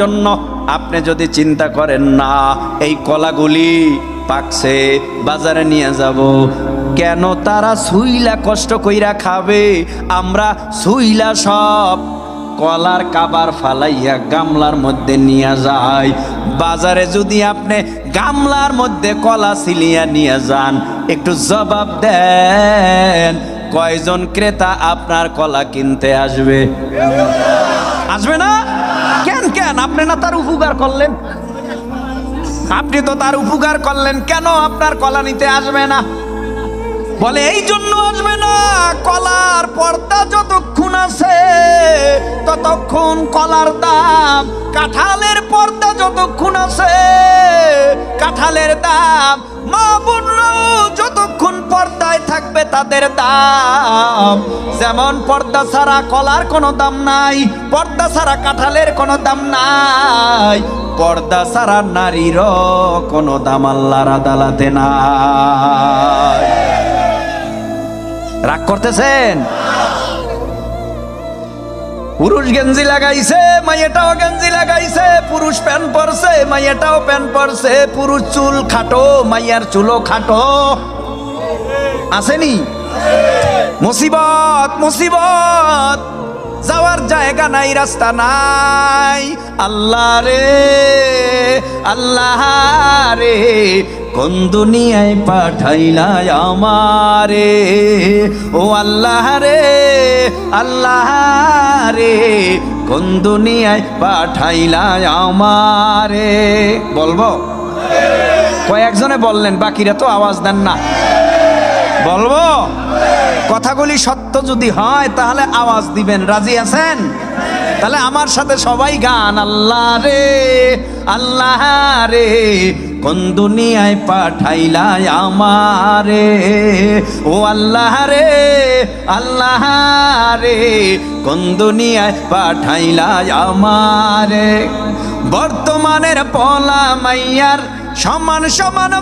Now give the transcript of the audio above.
জন্য আপনি যদি চিন্তা করেন না এই কলাগুলি পাকছে বাজারে নিয়ে যাব, কেন তারা সুইলা কষ্ট কইরা খাবে? আমরা সুইলা সব কলার কাবার ফালাইয়া গামলার মধ্যে নিয়ে যাই। বাজারে যদি আপনি গামলার মধ্যে কলা সিলিয়া নিয়ে যান, একটু জবাব দেন কয়জন ক্রেতা আপনার কলা কিনতে আসবে? আসবে না? কেন কেন? আপনি না তার উপকার করলেন? আপনি তো তার উপকার করলেন, কেন আপনার কলা নিতে আসবে না? বলে এই জন্য আসবে না, কলার পর্দা যতক্ষণ আছে ততক্ষণ কলার দাম, কাঁঠালের পর্দা যতক্ষণ আছে কাঁঠালের দাম, মা বোনরাও যতক্ষণ পর্দায় থাকবে তাদের দাম। যেমন পর্দা ছাড়া কলার কোনো দাম নাই, পর্দা ছাড়া কাঁঠালের কোনো দাম নাই, পর্দা ছাড়া নারীরও কোনো দাম আল্লাহর আদালতে নাই। রাগ করতেছেন? পুরুষ গেঞ্জি লাগাইছে, মাইয়াটাও গেঞ্জি লাগাইছে, পুরুষ প্যান্ট পরছে, মাইয়াটাও প্যান্ট পরছে, পুরুষ চুল খাটো, মাইয়ার চুলও খাটো। আসেনি? মুসিবত মুসিবত, যাওয়ার জায়গা নাই, রাস্তা নাই। আল্লাহ রে আল্লাহ রে, কোন দুনিয়ায় পাঠাইলা আমারে? ও আল্লাহ রে আল্লাহ রে, কোন দুনিয়ায় পাঠাইলা আমারে? বলবো? কয়েকজনে বললেন, বাকিরা তো আওয়াজ দেন না। বলবো? কথাগুলি সত্য যদি হয় তাহলে আওয়াজ দিবেন। রাজি আছেন? তাহলে আমার সাথে সবাই গান। আল্লাহ রে আল্লাহ রে, কোন দুনিয়ায় পাঠাইলা আমারে? ও আল্লাহ রে আল্লাহ রে, কোন দুনিয়ায় পাঠাইলা আমারে? বর্তমানের পলা মাইয়ার সমান সমান